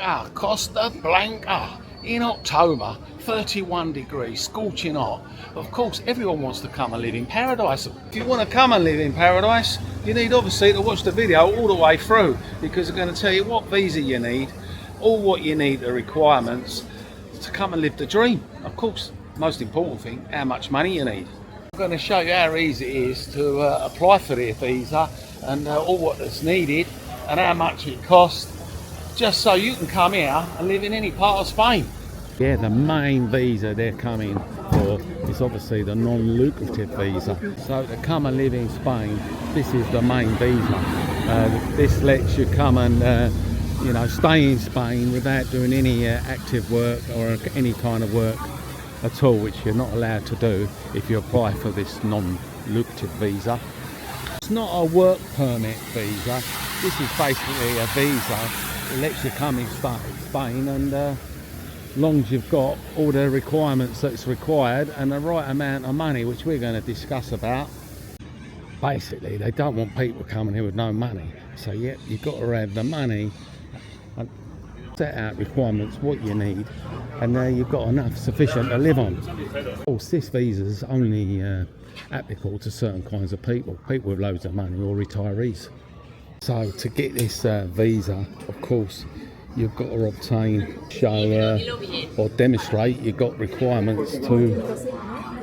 Blanca, Costa Blanca, in October, 31 degrees, scorching hot. Of course, everyone wants to come and live in paradise. If you want to come and live in paradise, you need obviously to watch the video all the way through, because I'm going to tell you what visa you need, all what you need, the requirements to come and live the dream. Of course, most important thing, how much money you need. I'm going to show you how easy it is to apply for the visa and all what is needed and how much it costs, just so you can come here and live in any part of Spain. Yeah, the main visa they're coming for is obviously the non-lucrative visa. So to come and live in Spain, this is the main visa. This lets you come and stay in Spain without doing any active work or any kind of work at all, which you're not allowed to do if you apply for this non-lucrative visa. It's not a work permit visa. This is basically a visa that lets you come in Spain, and long as you've got all the requirements that's required and the right amount of money, which we're going to discuss about. Basically, they don't want people coming here with no money. So yeah, you've got to have the money and set out requirements, what you need, and you've got enough sufficient to live on. Of course, this visa is only applicable to certain kinds of people with loads of money or retirees. So to get this visa, of course, you've got to obtain, show or demonstrate you've got requirements to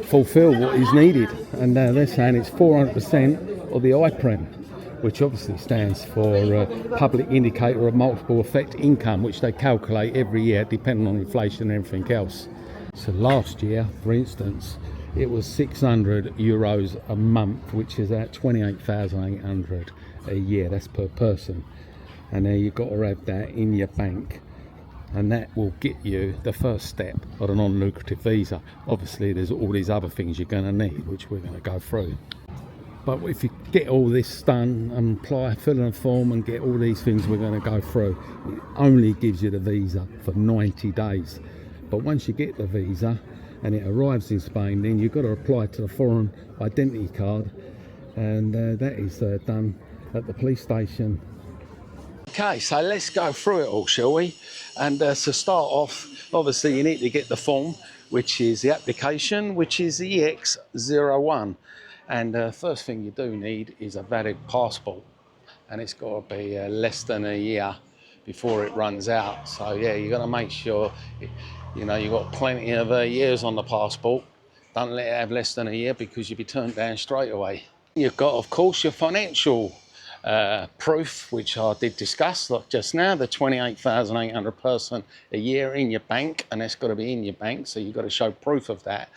fulfil what is needed. And they're saying it's 400% of the IPREM, which obviously stands for Public Indicator of Multiple Effect Income, which they calculate every year depending on inflation and everything else. So last year, for instance, it was €600 a month, which is at 28,800 a year. That's per person. And then you've got to have that in your bank, and that will get you the first step of a non-lucrative visa. Obviously there's all these other things you're going to need, which we're going to go through. But if you get all this done and fill in a form and get all these things we're going to go through, it only gives you the visa for 90 days. But once you get the visa and it arrives in Spain, then you've got to apply to the foreign identity card, and that is done at the police station. Okay, so let's go through it all, shall we? And to start off, obviously you need to get the form, which is the application, which is the EX01. And first thing you do need is a valid passport, and it's got to be less than a year before it runs out. So yeah, you've got to make sure you've got plenty of years on the passport. Don't let it have less than a year, because you'll be turned down straight away. You've got, of course, your financial proof, which I did discuss just now, the 28,800 a year in your bank, and that's got to be in your bank, so you've got to show proof of that.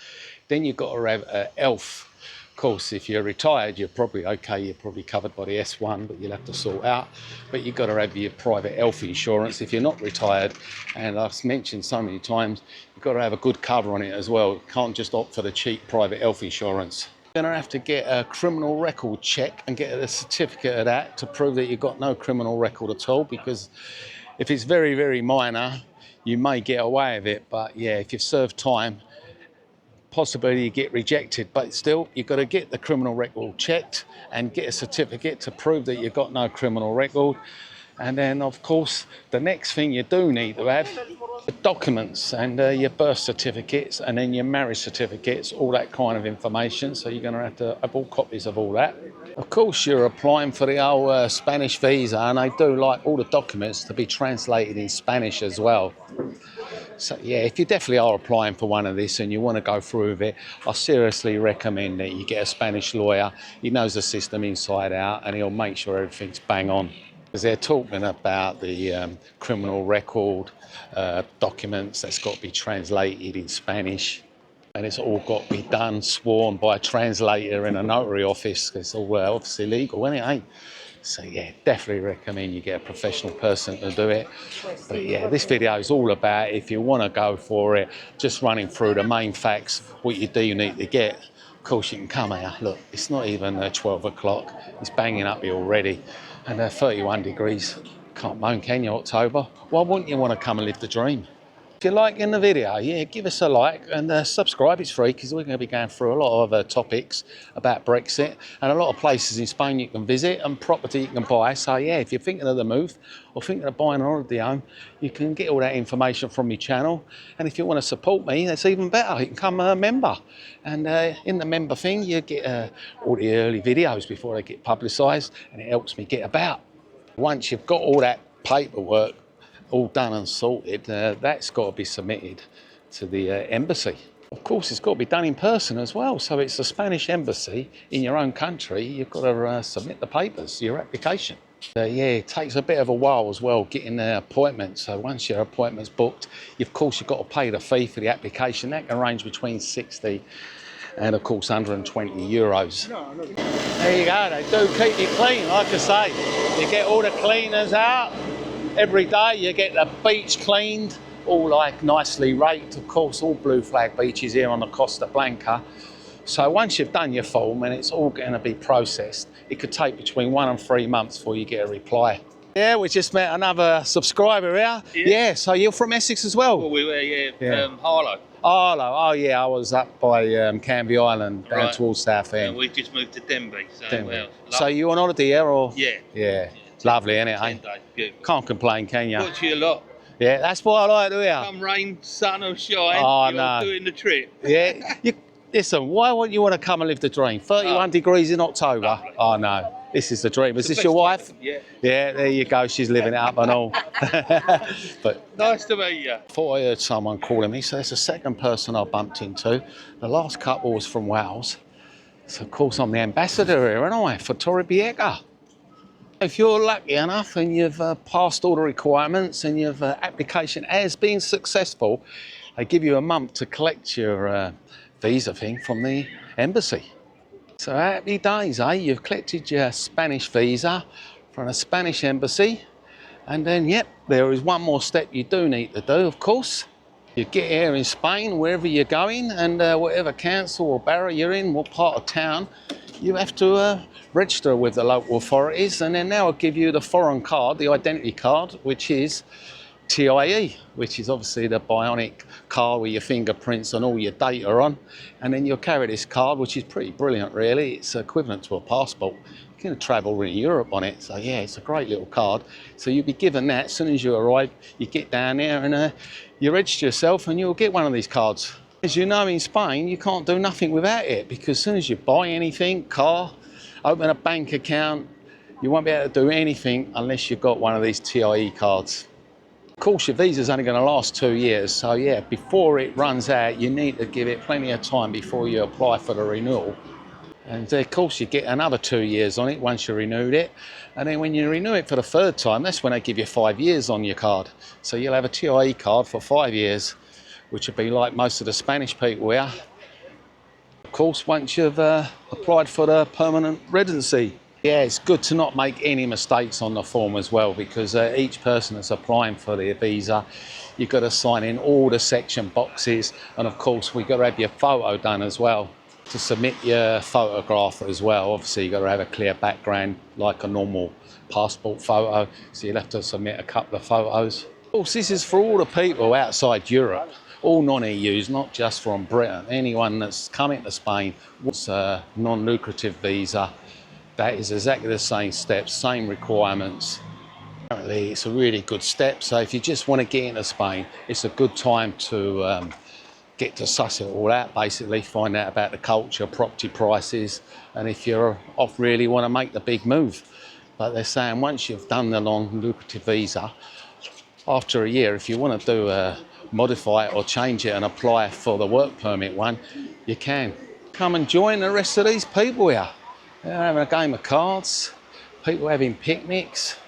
Then you've got to have an ELF. Of course, if you're retired, you're probably okay, you're probably covered by the S1, but you'll have to sort out. But you've got to have your private health insurance if you're not retired, and I've mentioned so many times, you've got to have a good cover on it as well. You can't just opt for the cheap private health insurance. You're going to have to get a criminal record check and get a certificate of that to prove that you've got no criminal record at all, because if it's very, very minor, you may get away with it. But yeah, if you've served time, possibly you get rejected. But still, you've got to get the criminal record checked and get a certificate to prove that you've got no criminal record. And then, of course, the next thing you do need to have the documents, and your birth certificates, and then your marriage certificates, all that kind of information. So you're going to have all copies of all that. Of course, you're applying for the old Spanish visa, and they do like all the documents to be translated in Spanish as well. So yeah, if you definitely are applying for one of this and you want to go through with it, I seriously recommend that you get a Spanish lawyer. He knows the system inside out, and he'll make sure everything's bang on. Because they're talking about the criminal record documents that's got to be translated in Spanish, and it's all got to be done, sworn by a translator in a notary office. It's all obviously legal, isn't it? Eh? So yeah, definitely recommend you get a professional person to do it. But yeah, this video is all about, if you want to go for it, just running through the main facts, what you do need to get. Of course, you can come here. Look, it's not even 12 o'clock. It's banging up here already. And 31 degrees. Can't moan, can you, October? Why wouldn't you want to come and live the dream? If you're liking the video, yeah, give us a like and subscribe. It's free because we're going to be going through a lot of topics about Brexit and a lot of places in Spain you can visit and property you can buy. So yeah, if you're thinking of the move or thinking of buying an holiday home, you can get all that information from my channel. And if you want to support me, that's even better. You can become a member. And in the member thing, you get all the early videos before they get publicised, and it helps me get about. Once you've got all that paperwork all done and sorted, that's got to be submitted to the embassy. Of course, it's got to be done in person as well. So it's the Spanish embassy in your own country. You've got to submit the papers, your application. Yeah, it takes a bit of a while as well getting the appointment. So once your appointment's booked, of course, you've got to pay the fee for the application. That can range between 60 and of course 120 euros. There you go, they do keep you clean, like I say. You get all the cleaners out. Every day you get the beach cleaned, all like nicely raked. Of course, all blue flag beaches here on the Costa Blanca. So once you've done your form and it's all going to be processed, it could take between 1 and 3 months before you get a reply. Yeah, we just met another subscriber here. Yeah, so you're from Essex as well? Well, we were, Harlow. Harlow, oh yeah, I was up by Canvey Island, down towards Southend. Yeah, we just moved to Denby. So you on holiday here or? Yeah. Yeah. Lovely, isn't it? 10 days, beautiful. Can't complain, can you? Watch you a lot. Yeah, that's what I like to hear. Come rain, sun or shine, you're doing the trip. Yeah. Listen, why wouldn't you want to come and live the dream? 31 degrees in October. Oh no, this is the dream. Is this your wife? Yeah. Yeah, there you go. She's living it up and all. But nice to meet you. Thought I heard someone calling me, so it's the second person I bumped into. The last couple was from Wales. So of course I'm the ambassador here, aren't I, for Torrevieja. If you're lucky enough and you've passed all the requirements and your application has been successful, they give you a month to collect your visa thing from the embassy. So happy days, eh? You've collected your Spanish visa from a Spanish embassy. And then, yep, there is one more step you do need to do, of course. You get here in Spain, wherever you're going, and whatever council or borough you're in, what part of town, you have to register with the local authorities, and then they'll give you the foreign card, the identity card, which is TIE, which is obviously the bionic card with your fingerprints and all your data on. And then you'll carry this card, which is pretty brilliant, really. It's equivalent to a passport. You can travel in Europe on it. So yeah, it's a great little card. So you'll be given that as soon as you arrive. You get down there and you register yourself and you'll get one of these cards. As you know, in Spain, you can't do nothing without it, because as soon as you buy anything, car, open a bank account, you won't be able to do anything unless you've got one of these TIE cards. Of course, your visa's only going to last 2 years, so yeah, before it runs out, you need to give it plenty of time before you apply for the renewal. And of course, you get another 2 years on it once you renewed it. And then when you renew it for the third time, that's when they give you 5 years on your card. So you'll have a TIE card for 5 years, which would be like most of the Spanish people here. Of course, once you've applied for the permanent residency. Yeah, it's good to not make any mistakes on the form as well, because each person that's applying for their visa, you've got to sign in all the section boxes. And of course, we've got to have your photo done as well. To submit your photograph as well, obviously you've got to have a clear background like a normal passport photo. So you'll have to submit a couple of photos. Of course, this is for all the people outside Europe. All non-EUs, not just from Britain. Anyone that's coming to Spain wants a non-lucrative visa. That is exactly the same steps, same requirements. Apparently, it's a really good step. So if you just want to get into Spain, it's a good time to get to suss it all out, basically, find out about the culture, property prices, and if you're off really want to make the big move. But they're saying once you've done the non-lucrative visa, after a year, if you want to do modify it or change it and apply for the work permit one, you can. Come and join the rest of these people here. They're having a game of cards, people having picnics.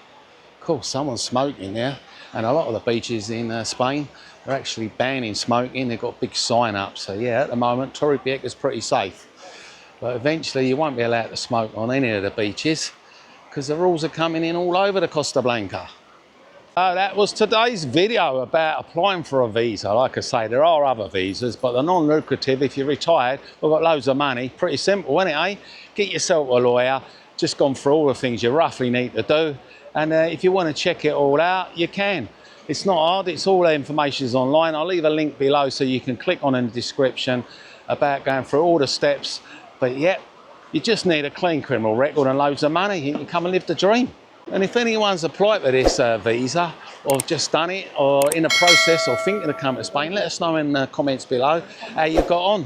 Of course, someone's smoking there, and a lot of the beaches in Spain are actually banning smoking. They've got a big sign up, so yeah, at the moment Torrevieja is pretty safe. But eventually you won't be allowed to smoke on any of the beaches, because the rules are coming in all over the Costa Blanca. So that was today's video about applying for a visa. Like I say, there are other visas, but the non-lucrative, if you're retired, we've got loads of money. Pretty simple, isn't it, eh? Get yourself a lawyer, just gone through all the things you roughly need to do. And if you want to check it all out, you can. It's not hard, it's all the information is online. I'll leave a link below so you can click on in the description about going through all the steps. But yeah, you just need a clean criminal record and loads of money. You can come and live the dream. And if anyone's applied for this visa, or just done it, or in a process, or thinking of coming to Spain, let us know in the comments below how you got on.